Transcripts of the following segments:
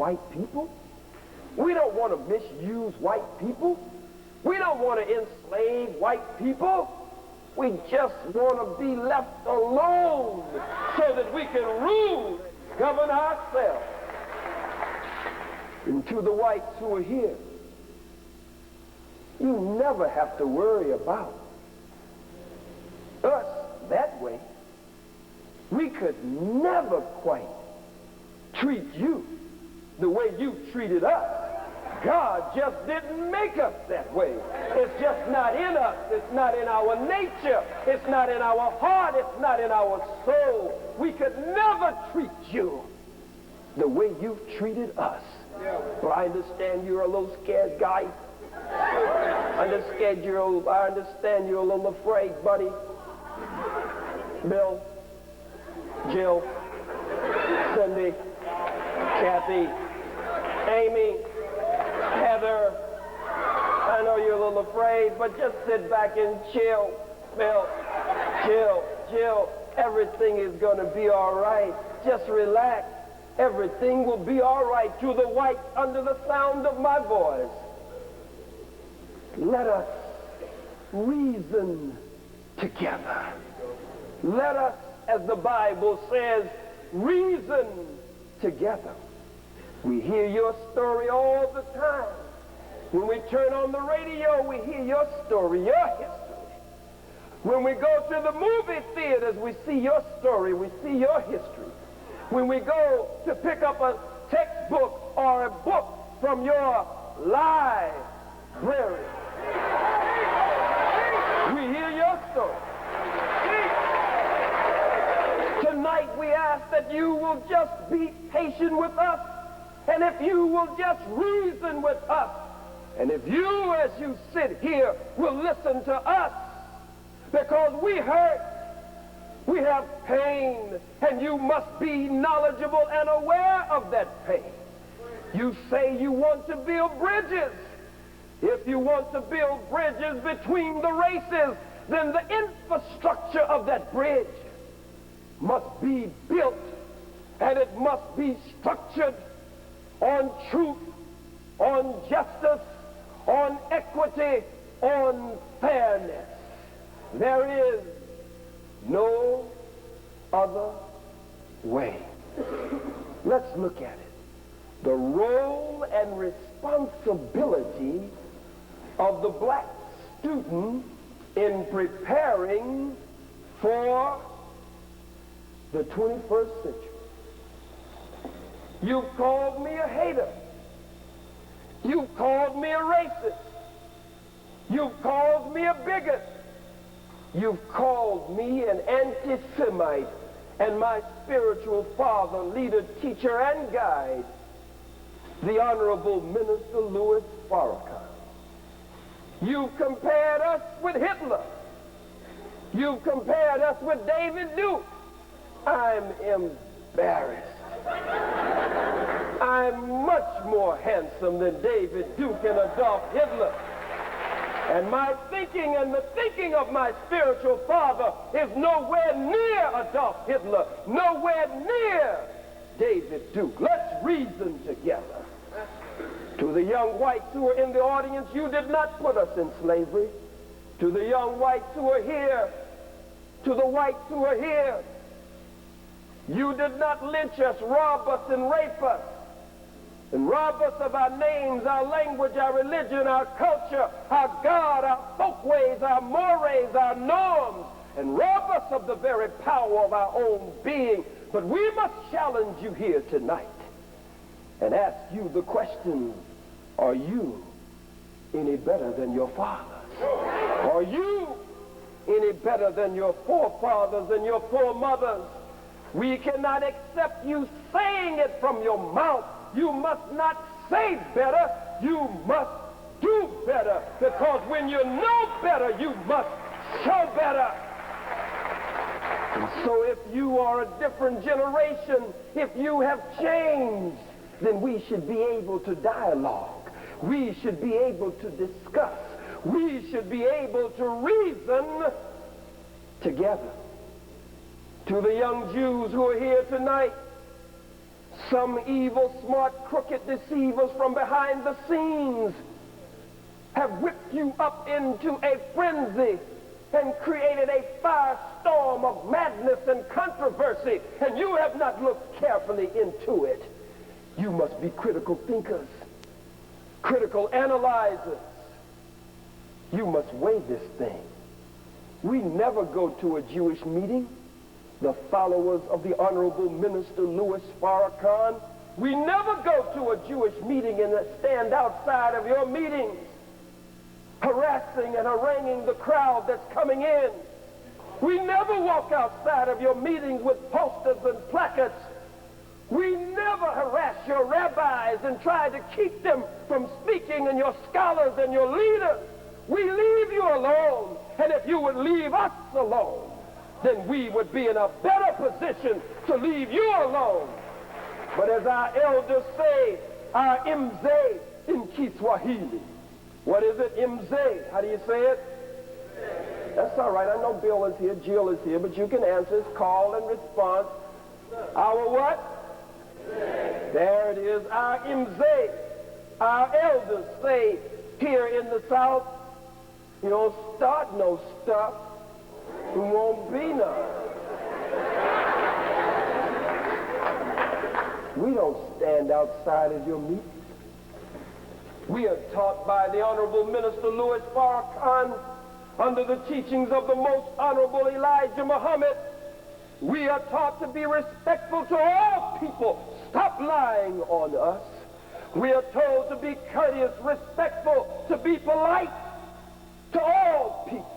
white people. We don't want to misuse white people. We don't want to enslave white people. We just want to be left alone so that we can rule and govern ourselves. And to the whites who are here, you never have to worry about us that way. We could never quite treat you the way you treated us. God just didn't make us that way. It's just not in us. It's not in our nature. It's not in our heart. It's not in our soul. We could never treat you the way you've treated us. Well, I understand you're a little scared guy. I understand you're a little afraid, buddy. Bill, Jill, Cindy, Kathy, Amy, Heather. I know you're a little afraid, but just sit back and chill. Bill, Jill, everything is going to be all right. Just relax. Everything will be all right. To the whites under the sound of my voice, let us reason together. Let us, as the Bible says, reason together. We hear your story all the time. When we turn on the radio, we hear your story, your history. When we go to the movie theaters, we see your story, we see your history. When we go to pick up a textbook or a book from your library, we hear your story. Tonight we ask that you will just be patient with us, and if you will just reason with us, and if you, as you sit here, will listen to us, because we hurt, we have pain, and you must be knowledgeable and aware of that pain. You say you want to build bridges. If you want to build bridges between the races, then the infrastructure of that bridge must be built, and it must be structured on truth, on justice, on equity, on fairness. There is no other way. Let's look at it. The role and responsibility of the black student in preparing for the 21st century. You've called me a hater. You've called me a racist. You've called me a bigot. You've called me an anti-Semite, and my spiritual father, leader, teacher, and guide, the Honorable Minister Louis Farrakhan. You've compared us with Hitler. You've compared us with David Duke. I'm embarrassed. I'm much more handsome than David Duke and Adolf Hitler. And my thinking and the thinking of my spiritual father is nowhere near Adolf Hitler, nowhere near David Duke. Let's reason together. To the young whites who are in the audience, you did not put us in slavery. To the young whites who are here, to the whites who are here, you did not lynch us, rob us, and rape us, and rob us of our names, our language, our religion, our culture, our God, our folkways, our mores, our norms, and rob us of the very power of our own being. But we must challenge you here tonight and ask you the question, are you any better than your fathers? Are you any better than your forefathers and your foremothers? We cannot accept you saying it from your mouth. You must not say better. You must do better. Because when you know better, you must show better. And so if you are a different generation, if you have changed, then we should be able to dialogue. We should be able to discuss. We should be able to reason together. To the young Jews who are here tonight, Some evil, smart, crooked deceivers from behind the scenes have whipped you up into a frenzy and created a firestorm of madness and controversy, and you have not looked carefully into it. You must be critical thinkers, critical analyzers. You must weigh this thing. We never go to a Jewish meeting, the followers of the Honorable Minister Louis Farrakhan. We never go to a Jewish meeting and stand outside of your meetings, harassing and haranguing the crowd that's coming in. We never walk outside of your meetings with posters and placards. We never harass your rabbis and try to keep them from speaking, and your scholars and your leaders. We leave you alone, and if you would leave us alone, then we would be in a better position to leave you alone. But as our elders say, our Mzee in Kiswahili. What is it, Mzee? How do you say it? That's all right. I know Bill is here, Jill is here, but you can answer. It's call and response. Our what? There it is, our Mzee. Our elders say here in the South, you don't start no stuff, there won't be none. We don't stand outside of your meetings. We are taught by the Honorable Minister Louis Farrakhan under the teachings of the Most Honorable Elijah Muhammad. We are taught to be respectful to all people. Stop lying on us. We are told to be courteous, respectful, to be polite to all people,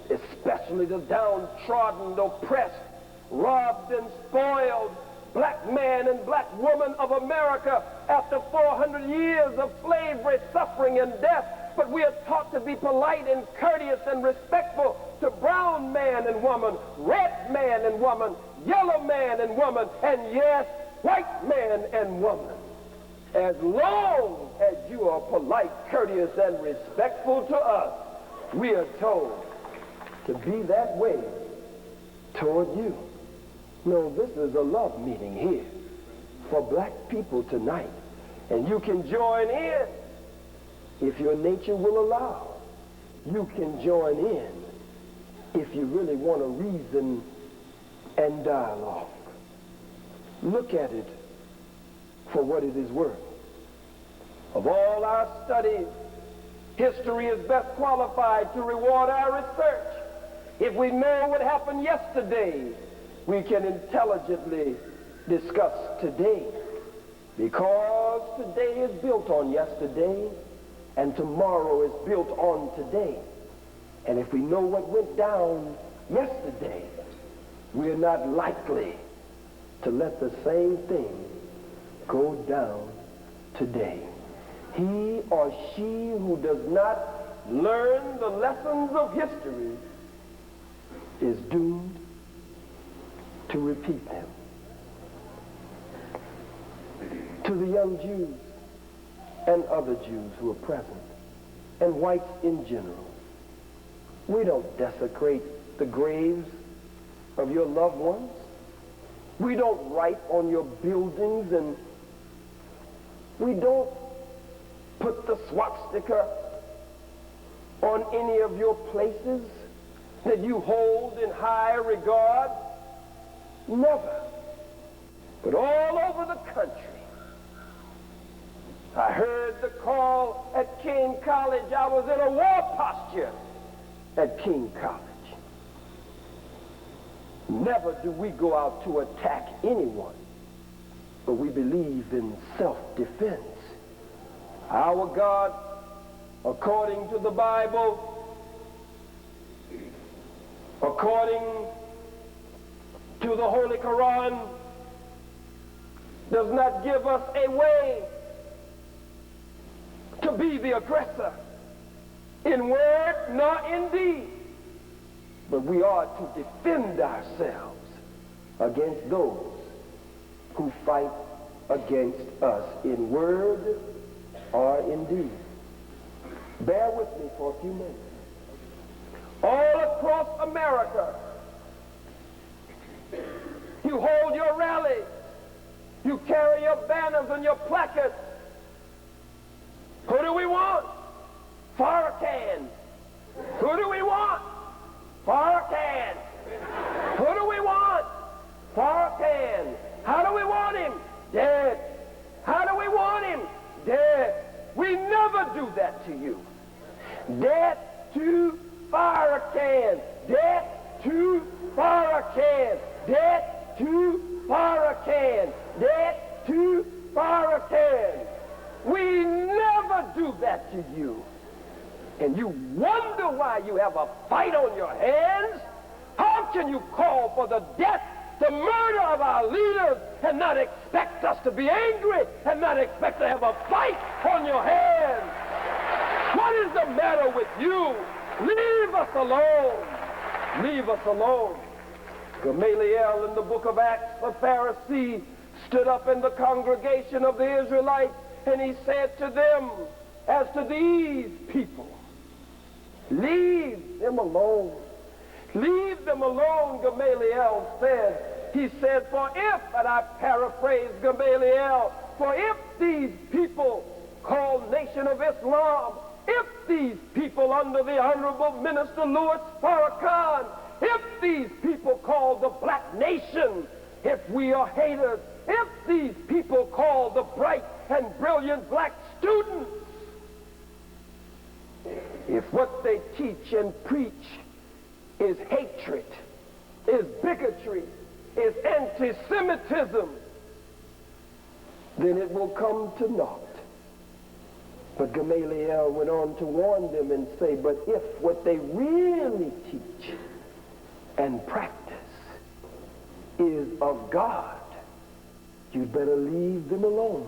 especially the downtrodden, the oppressed, robbed and spoiled black man and black woman of America after 400 years of slavery, suffering, and death. But we are taught to be polite and courteous and respectful to brown man and woman, red man and woman, yellow man and woman, and yes, white man and woman. As long as you are polite, courteous, and respectful to us, we are told to be that way toward you. No, this is a love meeting here for black people tonight. And you can join in if your nature will allow. You can join in if you really want to reason and dialogue. Look at it for what it is worth. Of all our studies, history is best qualified to reward our research. If we know what happened yesterday, we can intelligently discuss today, because today is built on yesterday and tomorrow is built on today. And if we know what went down yesterday, we're not likely to let the same thing go down today. He or she who does not learn the lessons of history is doomed to repeat them. To the young Jews and other Jews who are present, and whites in general, we don't desecrate the graves of your loved ones. We don't write on your buildings, and we don't put the swastika on any of your places that you hold in high regard. Never. But all over the country, I heard the call at King College. I was in a war posture at King College. Never do we go out to attack anyone, but we believe in self-defense. Our God, according to the Bible, according to the Holy Quran, does not give us a way to be the aggressor in word nor in deed, but we are to defend ourselves against those who fight against us in word or in deed. Bear with me for a few minutes. All across America, you hold your rallies You carry your banners and your placards. Who do we want? Farrakhan. Who do we want? Farrakhan. Who do we want? Farrakhan. How do we want him? Dead. How do we want him? Dead. We never do that to you. Death to Farrakhan. Death to Farrakhan. Death to Farrakhan. Death to Farrakhan. We never do that to you. And you wonder why you have a fight on your hands? How can you call for the death, the murder of our leaders, and not expect us to be angry, and not expect to have a fight on your hands? What is the matter with you? Leave us alone. Leave us alone. Gamaliel in the book of Acts, a Pharisee, stood up in the congregation of the Israelites, and he said to them, as to these people, leave them alone. Leave them alone, Gamaliel said. He said, for if, and I paraphrase Gamaliel, for if these people called Nation of Islam, if these people under the Honorable Minister Louis Farrakhan, if these people called the black nation, if we are haters, if these people called the bright and brilliant black students, if what they teach and preach is hatred, is bigotry, is anti-Semitism, then it will come to naught. But Gamaliel went on to warn them and say, but if what they really teach and practice is of God, you'd better leave them alone,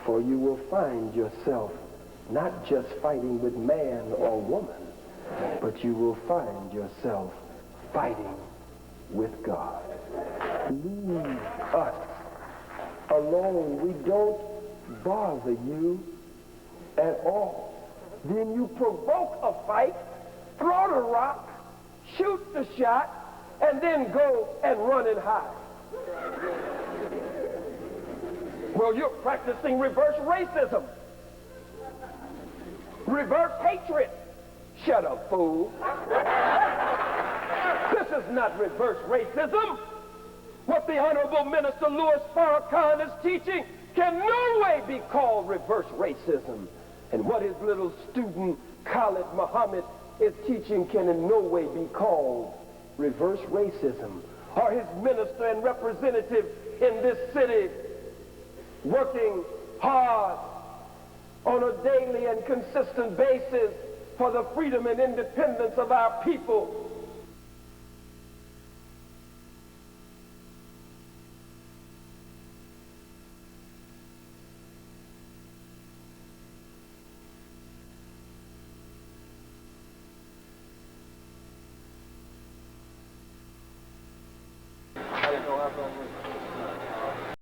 for you will find yourself not just fighting with man or woman, but you will find yourself fighting with God. Leave us alone. We don't bother you at all. Then you provoke a fight, throw the rock, shoot the shot, and then go and run and hide. Well, you're practicing reverse racism. Reverse hatred. Shut up, fool. This is not reverse racism. What the Honorable Minister Louis Farrakhan is teaching can no way be called reverse racism. And what his little student, Khallid Muhammad, is teaching can in no way be called reverse racism. Or his minister and representative in this city working hard on a daily and consistent basis for the freedom and independence of our people. I didn't know how long